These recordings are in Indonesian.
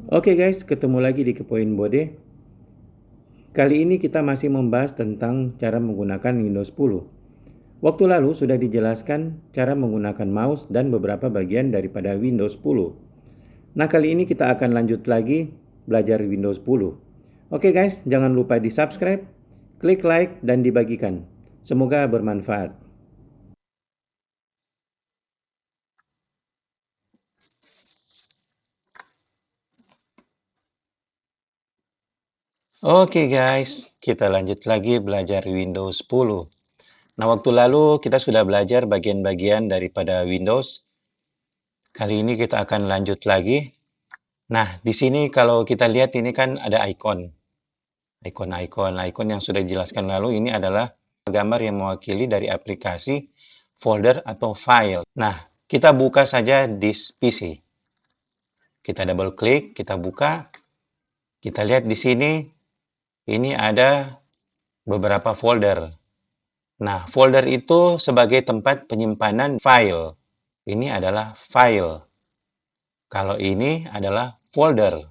Oke guys, ketemu lagi di Kepoin Bode. Kali ini kita masih membahas tentang cara menggunakan Windows 10. Waktu lalu sudah dijelaskan cara menggunakan mouse dan beberapa bagian daripada Windows 10. Nah, kali ini kita akan lanjut lagi belajar Windows 10. Oke guys, jangan lupa di subscribe, klik like, dan dibagikan. Semoga bermanfaat. Oke guys, kita lanjut lagi belajar Windows 10. Nah, waktu lalu kita sudah belajar bagian-bagian daripada Windows. Kali ini kita akan lanjut lagi. Nah, di sini kalau kita lihat ini kan ada icon. Icon yang sudah dijelaskan lalu ini adalah gambar yang mewakili dari aplikasi, folder, atau file. Nah, kita buka saja disk PC. Kita double klik, kita buka. Kita lihat di sini, ini ada beberapa folder. Nah, folder itu sebagai tempat penyimpanan file. Ini adalah file. Kalau ini adalah folder.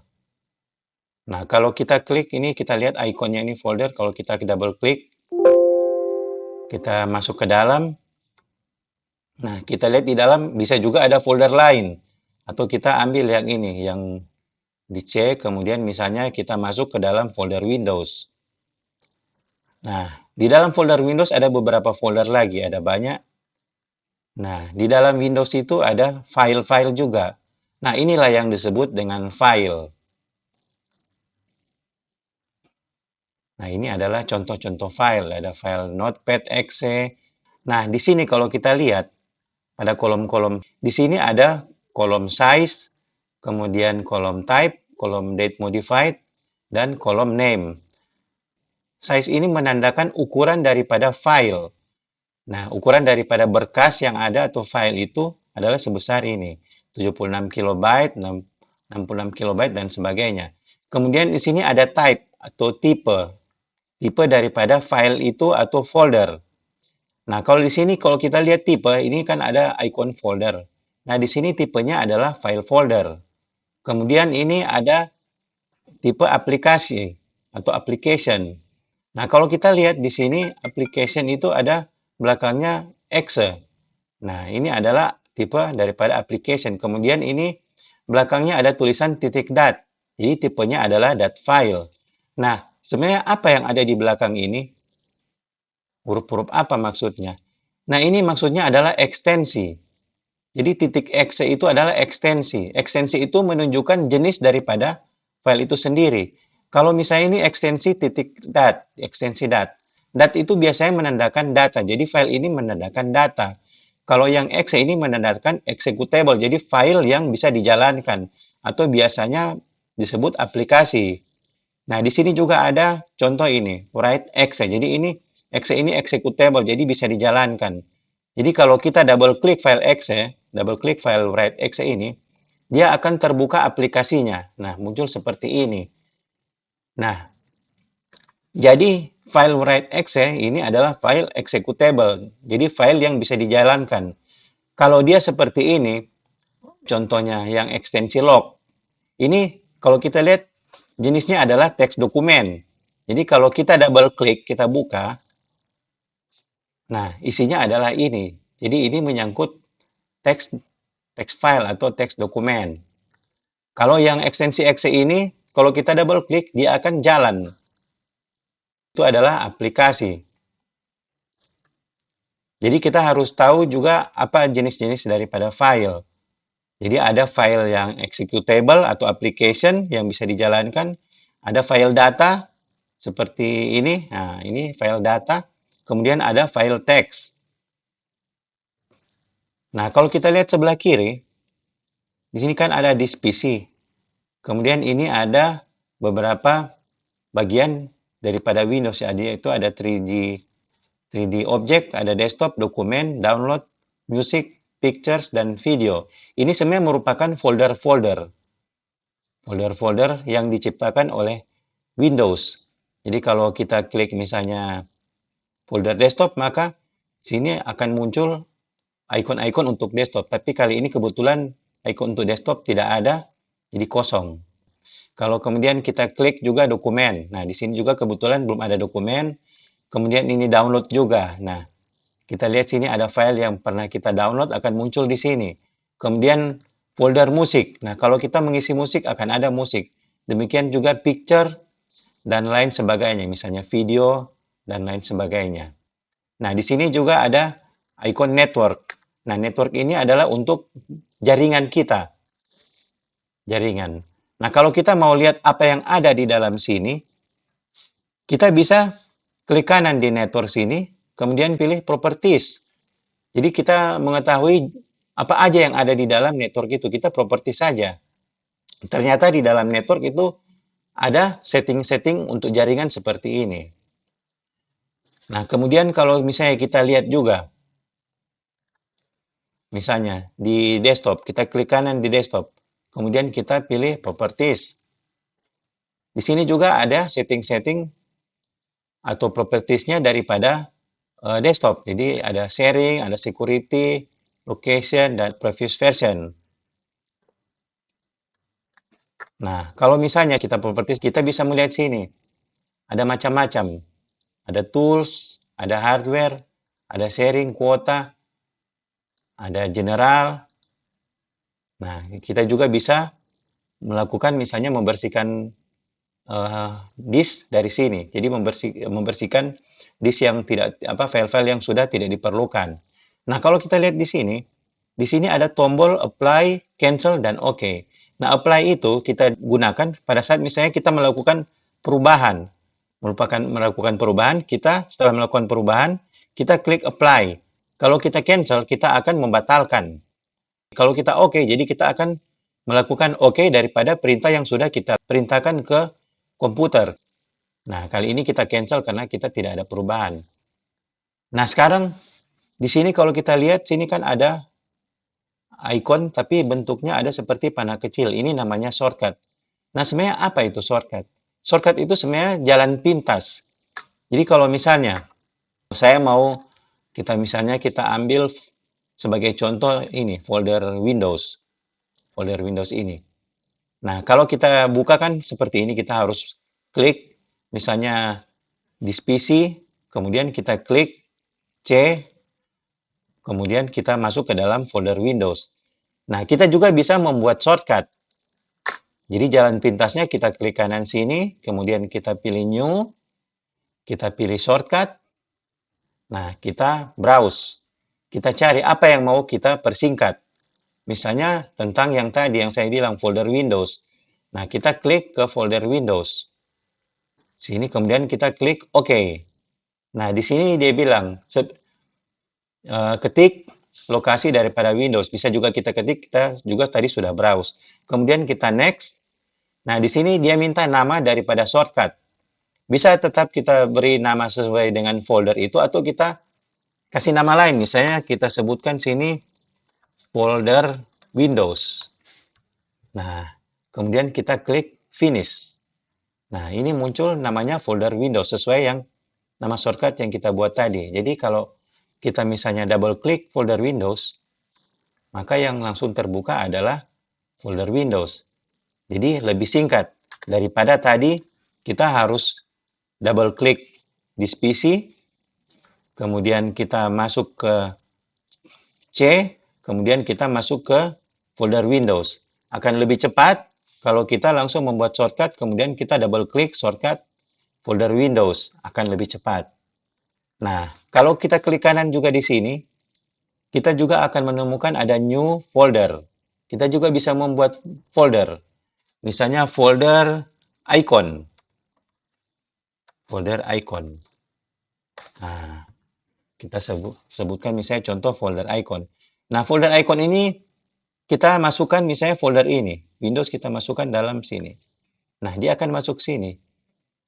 Nah, kalau kita klik ini, kita lihat ikonnya ini folder. Kalau kita double klik, kita masuk ke dalam. Nah, kita lihat di dalam bisa juga ada folder lain. Atau kita ambil yang ini, yang dicek, kemudian misalnya kita masuk ke dalam folder Windows. Nah, di dalam folder Windows ada beberapa folder lagi, ada banyak. Nah, di dalam Windows itu ada file-file juga. Nah, inilah yang disebut dengan file. Nah, ini adalah contoh-contoh file. Ada file Notepad.exe. Nah, di sini kalau kita lihat, pada kolom-kolom, di sini ada kolom size, kemudian kolom type, kolom date modified, dan kolom name. Size ini menandakan ukuran daripada file. Nah, ukuran daripada berkas yang ada atau file itu adalah sebesar ini. 76 KB, 66 KB, dan sebagainya. Kemudian di sini ada type atau tipe. Tipe daripada file itu atau folder. Nah, kalau di sini kalau kita lihat tipe, ini kan ada icon folder. Nah, di sini tipenya adalah file folder. Kemudian ini ada tipe aplikasi atau application. Nah, kalau kita lihat di sini application itu ada belakangnya exe. Nah, ini adalah tipe daripada application. Kemudian ini belakangnya ada tulisan .dat. Jadi tipenya adalah .file. Nah, sebenarnya apa yang ada di belakang ini? Huruf-huruf apa maksudnya? Nah, ini maksudnya adalah ekstensi. Jadi .exe itu adalah ekstensi. Ekstensi itu menunjukkan jenis daripada file itu sendiri. Kalau misalnya ini ekstensi .dat, ekstensi dat. Dat itu biasanya menandakan data. Jadi file ini menandakan data. Kalau yang exe ini menandakan executable. Jadi file yang bisa dijalankan. Atau biasanya disebut aplikasi. Nah, di sini juga ada contoh ini, write exe. Jadi ini exe ini executable, jadi bisa dijalankan. Jadi kalau kita double klik file exe, double klik file write exe ini, dia akan terbuka aplikasinya. Nah, muncul seperti ini. Nah, jadi file write exe ini adalah file executable. Jadi file yang bisa dijalankan. Kalau dia seperti ini, contohnya yang ekstensi log. Ini kalau kita lihat jenisnya adalah teks dokumen. Jadi kalau kita double klik, kita buka. Nah, isinya adalah ini. Jadi ini menyangkut teks file atau teks dokumen. Kalau yang ekstensi exe ini, kalau kita double klik, dia akan jalan. Itu adalah aplikasi. Jadi kita harus tahu juga apa jenis-jenis daripada file. Jadi ada file yang executable atau application yang bisa dijalankan. Ada file data seperti ini. Nah, ini file data. Kemudian ada file text. Nah, kalau kita lihat sebelah kiri, di sini kan ada disk PC. Kemudian ini ada beberapa bagian daripada Windows, yaitu ada 3D object, ada desktop, dokumen, download, music, pictures, dan video. Ini sebenarnya merupakan folder-folder. Folder-folder yang diciptakan oleh Windows. Jadi kalau kita klik misalnya folder desktop, maka sini akan muncul icon-icon untuk desktop. Tapi kali ini kebetulan icon untuk desktop tidak ada, jadi kosong. Kalau kemudian kita klik juga dokumen. Nah, di sini juga kebetulan belum ada dokumen. Kemudian ini download juga. Nah, kita lihat sini ada file yang pernah kita download akan muncul di sini. Kemudian folder musik. Nah, kalau kita mengisi musik akan ada musik. Demikian juga picture dan lain sebagainya, misalnya video dan lain sebagainya. Nah, di sini juga ada icon network. Nah, network ini adalah untuk jaringan kita. Jaringan. Nah, kalau kita mau lihat apa yang ada di dalam sini, kita bisa klik kanan di network sini, kemudian pilih properties. Jadi kita mengetahui apa aja yang ada di dalam network itu, kita properties saja. Ternyata di dalam network itu ada setting-setting untuk jaringan seperti ini. Nah, kemudian kalau misalnya kita lihat juga, misalnya di desktop, kita klik kanan di desktop, kemudian kita pilih properties. Di sini juga ada setting-setting atau propertiesnya daripada desktop. Jadi ada sharing, ada security, location, dan previous version. Nah, kalau misalnya kita properties, kita bisa melihat sini. Ada macam-macam. Ada tools, ada hardware, ada sharing, kuota, ada general. Nah, kita juga bisa melakukan misalnya membersihkan disk dari sini. Jadi membersihkan disk yang tidak file-file yang sudah tidak diperlukan. Nah, kalau kita lihat di sini ada tombol apply, cancel, dan OK. Nah, apply itu kita gunakan pada saat misalnya kita melakukan perubahan. Melakukan perubahan, kita setelah melakukan perubahan, kita klik apply. Kalau kita cancel, kita akan membatalkan. Kalau kita OK, jadi kita akan melakukan OK daripada perintah yang sudah kita perintahkan ke komputer. Nah, kali ini kita cancel karena kita tidak ada perubahan. Nah, sekarang di sini kalau kita lihat, sini kan ada icon, tapi bentuknya ada seperti panah kecil. Ini namanya shortcut. Nah, sebenarnya apa itu shortcut? Shortcut itu sebenarnya jalan pintas. Jadi kalau misalnya saya mau misalnya kita ambil sebagai contoh ini folder Windows. Folder Windows ini. Nah, kalau kita buka kan seperti ini, kita harus klik misalnya di PC, kemudian kita klik C, kemudian kita masuk ke dalam folder Windows. Nah, kita juga bisa membuat shortcut. Jadi jalan pintasnya kita klik kanan sini, kemudian kita pilih New, kita pilih shortcut. Nah, kita browse. Kita cari apa yang mau kita persingkat. Misalnya tentang yang tadi yang saya bilang folder Windows. Nah, kita klik ke folder Windows. Sini kemudian kita klik OK. Nah, di sini dia bilang ketik lokasi daripada Windows. Bisa juga kita ketik, kita juga tadi sudah browse. Kemudian kita next. Nah, di sini dia minta nama daripada shortcut. Bisa tetap kita beri nama sesuai dengan folder itu atau kita kasih nama lain. Misalnya kita sebutkan sini folder Windows. Nah, kemudian kita klik finish. Nah, ini muncul namanya folder Windows sesuai yang nama shortcut yang kita buat tadi. Jadi kalau kita misalnya double klik folder Windows, maka yang langsung terbuka adalah folder Windows. Jadi lebih singkat daripada tadi kita harus double klik di PC, kemudian kita masuk ke C, kemudian kita masuk ke folder Windows. Akan lebih cepat kalau kita langsung membuat shortcut, kemudian kita double klik shortcut folder Windows, akan lebih cepat. Nah, kalau kita klik kanan juga di sini, kita juga akan menemukan ada new folder. Kita juga bisa membuat folder. Misalnya folder icon. Folder icon. Nah, kita sebutkan misalnya contoh folder icon. Nah, folder icon ini kita masukkan misalnya folder ini. Windows kita masukkan dalam sini. Nah, dia akan masuk sini.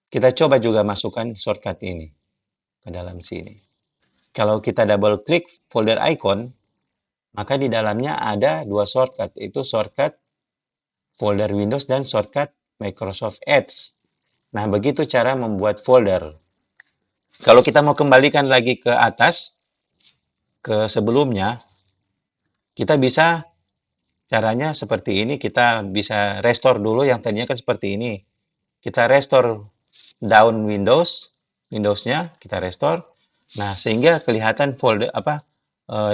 Kita coba juga masukkan shortcut ini ke dalam sini. Kalau kita double klik folder icon, maka di dalamnya ada dua shortcut. Itu shortcut folder Windows dan shortcut Microsoft Edge. Nah, begitu cara membuat folder. Kalau kita mau kembalikan lagi ke atas, ke sebelumnya, kita bisa Caranya seperti ini, kita bisa restore dulu yang tadinya kan seperti ini. Kita restore down Windows-nya kita restore. Nah, sehingga kelihatan folder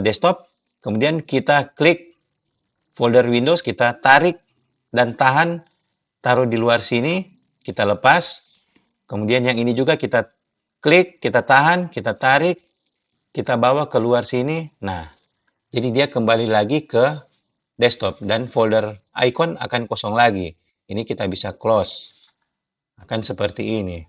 desktop, kemudian kita klik folder Windows, kita tarik dan tahan, taruh di luar sini, kita lepas. Kemudian yang ini juga kita klik, kita tahan, kita tarik, kita bawa keluar sini. Nah, jadi dia kembali lagi ke desktop dan folder icon akan kosong lagi. Ini kita bisa close. Akan seperti ini.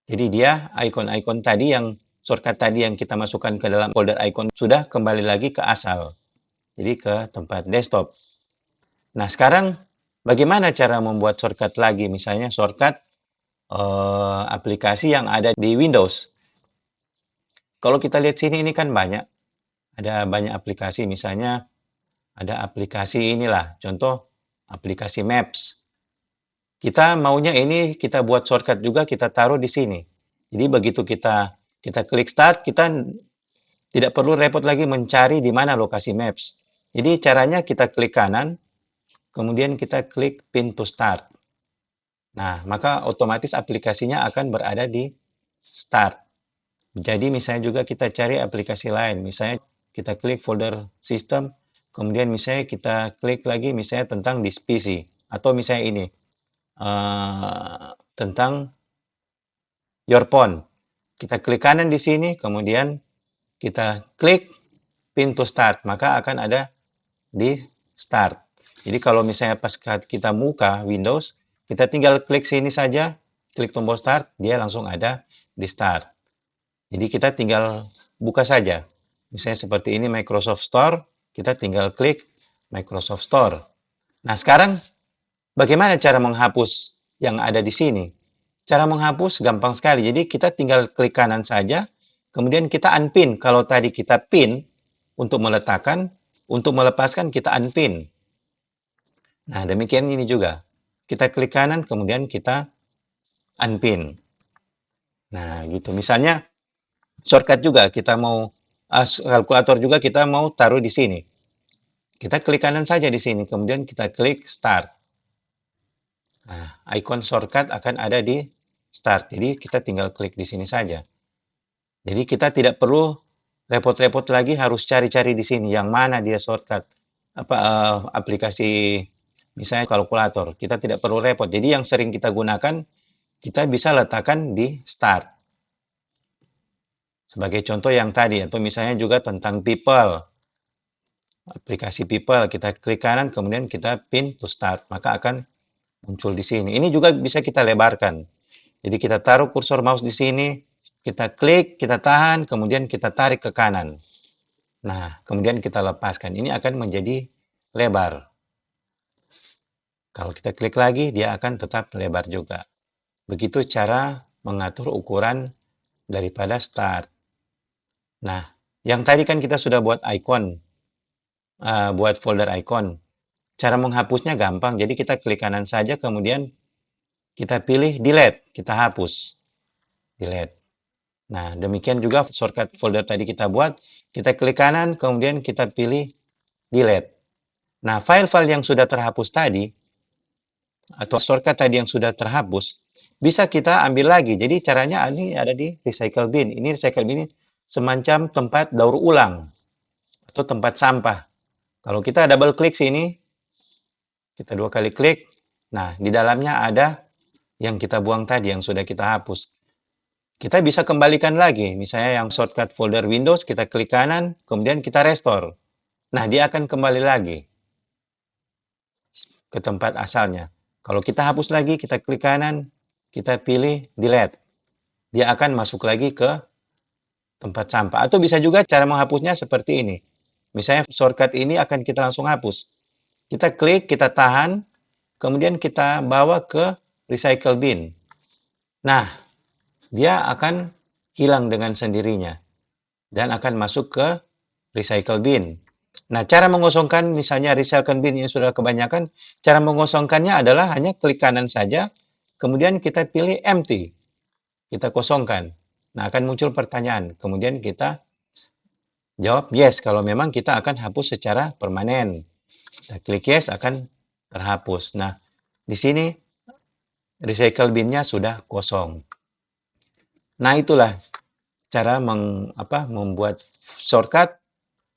Jadi dia icon-icon tadi yang shortcut tadi yang kita masukkan ke dalam folder icon sudah kembali lagi ke asal. Jadi ke tempat desktop. Nah, sekarang bagaimana cara membuat shortcut lagi? Misalnya shortcut aplikasi yang ada di Windows. Kalau kita lihat sini ini kan banyak. Ada banyak aplikasi, misalnya ada aplikasi inilah, contoh aplikasi Maps. Kita maunya ini kita buat shortcut juga, kita taruh di sini. Jadi begitu kita klik start, kita tidak perlu repot lagi mencari di mana lokasi Maps. Jadi caranya kita klik kanan, kemudian kita klik pin to start. Nah, maka otomatis aplikasinya akan berada di start. Jadi misalnya juga kita cari aplikasi lain, misalnya kita klik folder system, kemudian misalnya kita klik lagi misalnya tentang this PC, atau misalnya ini, tentang your phone. Kita klik kanan di sini, kemudian kita klik pin to start, maka akan ada di start. Jadi kalau misalnya pas kita buka Windows, kita tinggal klik sini saja, klik tombol start, dia langsung ada di start. Jadi kita tinggal buka saja. Misalnya seperti ini Microsoft Store, kita tinggal klik Microsoft Store. Nah, sekarang bagaimana cara menghapus yang ada di sini? Cara menghapus gampang sekali. Jadi kita tinggal klik kanan saja, kemudian kita unpin. Kalau tadi kita pin untuk meletakkan, untuk melepaskan kita unpin. Nah, demikian ini juga. Kita klik kanan, kemudian kita unpin. Nah, gitu. Misalnya shortcut juga kita mau kalkulator juga kita mau taruh di sini. Kita klik kanan saja di sini, kemudian kita klik start. Nah, icon shortcut akan ada di start. Jadi kita tinggal klik di sini saja. Jadi kita tidak perlu repot-repot lagi harus cari-cari di sini yang mana dia shortcut aplikasi misalnya kalkulator. Kita tidak perlu repot. Jadi yang sering kita gunakan kita bisa letakkan di start. Sebagai contoh yang tadi, atau misalnya juga tentang people. Aplikasi people, kita klik kanan, kemudian kita pin to start. Maka akan muncul di sini. Ini juga bisa kita lebarkan. Jadi kita taruh kursor mouse di sini, kita klik, kita tahan, kemudian kita tarik ke kanan. Nah, kemudian kita lepaskan. Ini akan menjadi lebar. Kalau kita klik lagi, dia akan tetap lebar juga. Begitu cara mengatur ukuran daripada start. Nah, yang tadi kan kita sudah buat icon, buat folder icon. Cara menghapusnya gampang, jadi kita klik kanan saja, kemudian kita pilih delete, kita hapus. Delete. Nah, demikian juga shortcut folder tadi kita buat, kita klik kanan, kemudian kita pilih delete. Nah, file-file yang sudah terhapus tadi, atau shortcut tadi yang sudah terhapus, bisa kita ambil lagi. Jadi caranya ini ada di recycle bin. Ini recycle bin ini semacam tempat daur ulang, atau tempat sampah. Kalau kita double klik sini, kita 2 kali klik, nah di dalamnya ada yang kita buang tadi, yang sudah kita hapus. Kita bisa kembalikan lagi, misalnya yang shortcut folder Windows, kita klik kanan, kemudian kita restore. Nah, dia akan kembali lagi ke tempat asalnya. Kalau kita hapus lagi, kita klik kanan, kita pilih delete. Dia akan masuk lagi ke tempat sampah. Atau bisa juga cara menghapusnya seperti ini. Misalnya shortcut ini akan kita langsung hapus. Kita klik, kita tahan, kemudian kita bawa ke recycle bin. Nah, dia akan hilang dengan sendirinya dan akan masuk ke recycle bin. Nah, cara mengosongkan misalnya recycle bin yang sudah kebanyakan, cara mengosongkannya adalah hanya klik kanan saja, kemudian kita pilih empty. Kita kosongkan. Nah, akan muncul pertanyaan. Kemudian kita Jawab yes kalau memang kita akan hapus secara permanen. Kita klik yes akan terhapus. Nah, di sini recycle bin-nya sudah kosong. Nah, itulah cara membuat shortcut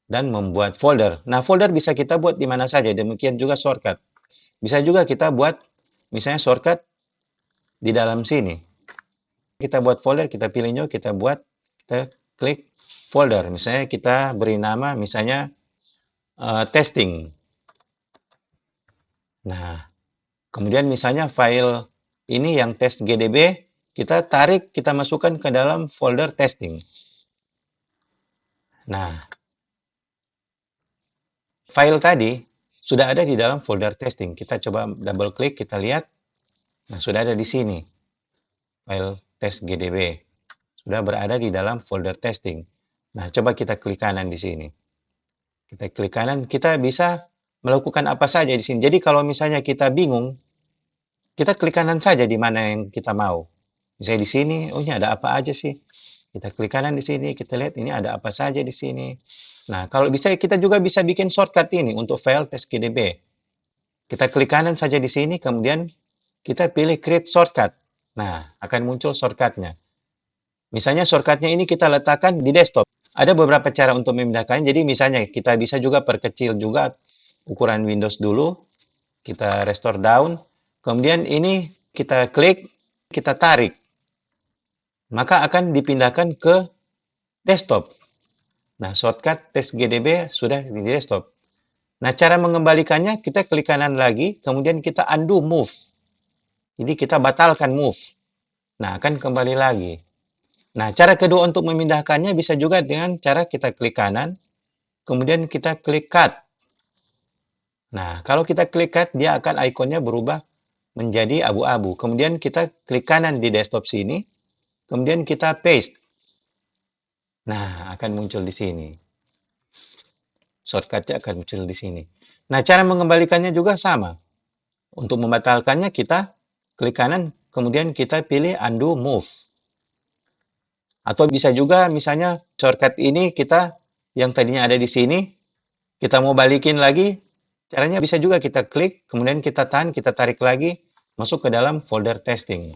dan membuat folder. Nah, folder bisa kita buat di mana saja, demikian juga shortcut. Bisa juga kita buat misalnya shortcut di dalam sini. Kita buat folder, kita pilih new, kita klik folder. Misalnya kita beri nama misalnya testing. Nah, kemudian misalnya file ini yang test.gdb, kita tarik, kita masukkan ke dalam folder testing. Nah, file tadi sudah ada di dalam folder testing. Kita coba double klik, kita lihat. Nah, sudah ada di sini. File test.gdb. Sudah berada di dalam folder testing. Nah, coba kita klik kanan di sini. Kita klik kanan, kita bisa melakukan apa saja di sini. Jadi kalau misalnya kita bingung, kita klik kanan saja di mana yang kita mau. Misalnya di sini, oh ini ada apa aja sih? Kita klik kanan di sini, kita lihat ini ada apa saja di sini. Nah, kalau bisa kita juga bisa bikin shortcut ini untuk file test.gdb. Kita klik kanan saja di sini, kemudian kita pilih create shortcut. Nah, akan muncul shortcutnya. Misalnya shortcutnya ini kita letakkan di desktop. Ada beberapa cara untuk memindahkannya. Jadi misalnya kita bisa juga perkecil juga ukuran Windows dulu. Kita restore down. Kemudian ini kita klik, kita tarik. Maka akan dipindahkan ke desktop. Nah, shortcut test.gdb sudah di desktop. Nah, cara mengembalikannya, kita klik kanan lagi, kemudian kita undo move. Jadi kita batalkan move. Nah, akan kembali lagi. Nah, cara kedua untuk memindahkannya bisa juga dengan cara kita klik kanan, kemudian kita klik cut. Nah, kalau kita klik cut, dia akan ikonnya berubah menjadi abu-abu. Kemudian kita klik kanan di desktop sini, kemudian kita paste. Nah, akan muncul di sini. Shortcut-nya akan muncul di sini. Nah, cara mengembalikannya juga sama. Untuk membatalkannya, kita klik kanan, kemudian kita pilih undo move. Atau bisa juga misalnya shortcut ini kita yang tadinya ada di sini, kita mau balikin lagi, caranya bisa juga kita klik, kemudian kita tahan, kita tarik lagi, masuk ke dalam folder testing.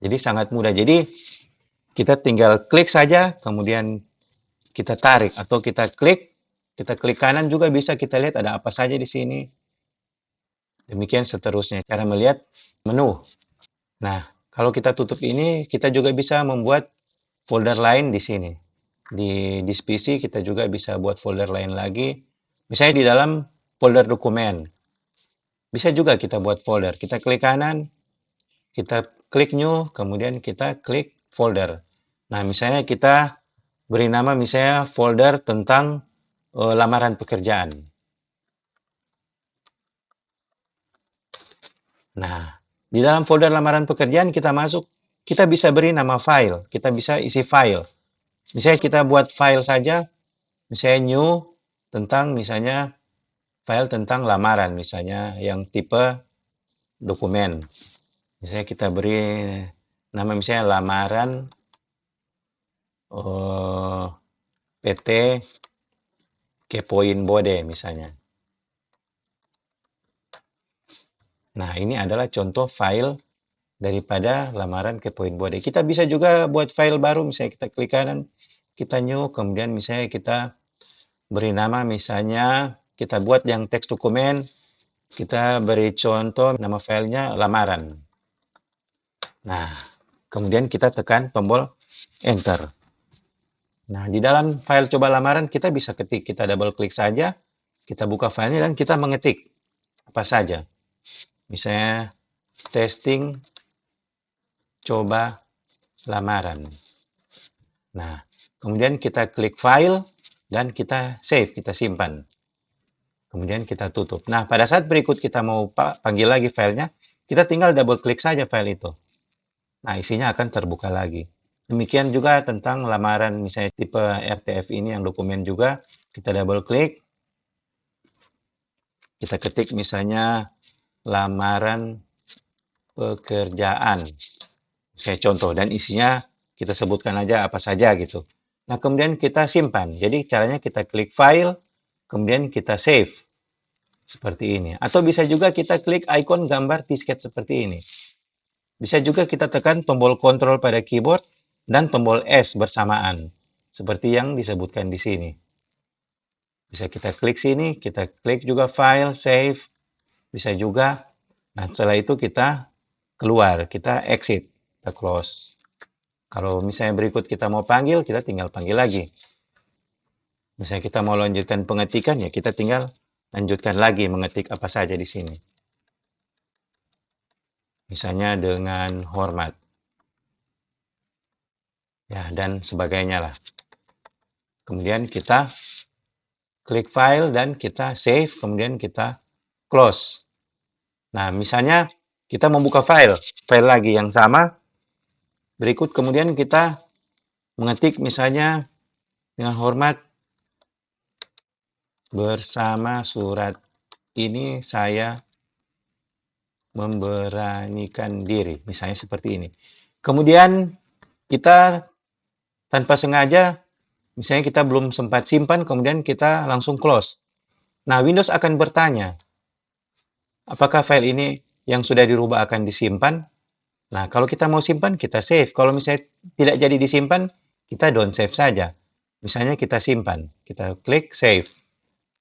Jadi sangat mudah. Jadi kita tinggal klik saja, kemudian kita tarik atau kita klik kanan juga bisa, kita lihat ada apa saja di sini. Demikian seterusnya cara melihat menu. Nah, kalau kita tutup ini, kita juga bisa membuat folder lain di sini. Di disk PC kita juga bisa buat folder lain lagi. Misalnya di dalam folder dokumen. Bisa juga kita buat folder. Kita klik kanan, kita klik new, kemudian kita klik folder. Nah, misalnya kita beri nama misalnya folder tentang lamaran pekerjaan. Nah, di dalam folder lamaran pekerjaan kita masuk, kita bisa beri nama file, kita bisa isi file. Misalnya kita buat file saja, misalnya new, tentang misalnya file tentang lamaran, misalnya yang tipe dokumen. Misalnya kita beri nama misalnya lamaran PT Kepoin Bode misalnya. Nah, ini adalah contoh file daripada lamaran Kepoin Bode. Kita bisa juga buat file baru, misalnya kita klik kanan, kita new, kemudian misalnya kita beri nama, misalnya kita buat yang teks dokumen, kita beri contoh nama filenya lamaran. Nah, kemudian kita tekan tombol enter. Nah, di dalam file coba lamaran kita bisa ketik, kita double klik saja, kita buka filenya dan kita mengetik apa saja. Misalnya testing coba lamaran. Nah, kemudian kita klik file dan kita save, kita simpan. Kemudian kita tutup. Nah, pada saat berikut kita mau panggil lagi filenya, kita tinggal double klik saja file itu. Nah, isinya akan terbuka lagi. Demikian juga tentang lamaran misalnya tipe RTF ini yang dokumen juga, kita double klik. Kita ketik misalnya lamaran pekerjaan. Saya contoh dan isinya kita sebutkan aja apa saja gitu. Nah, kemudian kita simpan. Jadi caranya kita klik File, kemudian kita Save. Seperti ini. Atau bisa juga kita klik ikon gambar disket seperti ini. Bisa juga kita tekan tombol Ctrl pada keyboard dan tombol S bersamaan. Seperti yang disebutkan di sini. Bisa kita klik sini, kita klik juga File, Save. Bisa juga. Nah, setelah itu kita keluar, kita exit, kita close. Kalau misalnya berikut kita mau panggil, kita tinggal panggil lagi. Misalnya kita mau lanjutkan pengetikan, ya kita tinggal lanjutkan lagi mengetik apa saja di sini. Misalnya dengan hormat. Ya, dan sebagainya lah. Kemudian kita klik file dan kita save, kemudian kita close. Nah, misalnya kita membuka file lagi yang sama. Berikut kemudian kita mengetik misalnya dengan hormat bersama surat ini saya memberanikan diri. Misalnya seperti ini. Kemudian kita tanpa sengaja, misalnya kita belum sempat simpan, kemudian kita langsung close. Nah, Windows akan bertanya, apakah file ini yang sudah dirubah akan disimpan? Nah, kalau kita mau simpan, kita save. Kalau misalnya tidak jadi disimpan, kita don't save saja. Misalnya kita simpan, kita klik save.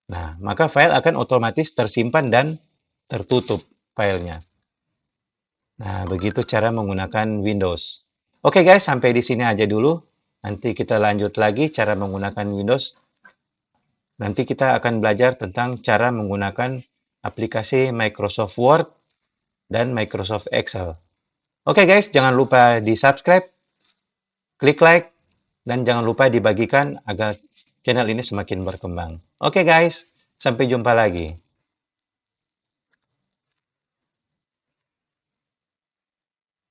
Nah, maka file akan otomatis tersimpan dan tertutup filenya. Nah, begitu cara menggunakan Windows. Oke guys, sampai di sini aja dulu. Nanti kita lanjut lagi cara menggunakan Windows. Nanti kita akan belajar tentang cara menggunakan aplikasi Microsoft Word dan Microsoft Excel. Oke guys, jangan lupa di-subscribe, klik like, dan jangan lupa dibagikan agar channel ini semakin berkembang. Oke guys, sampai jumpa lagi.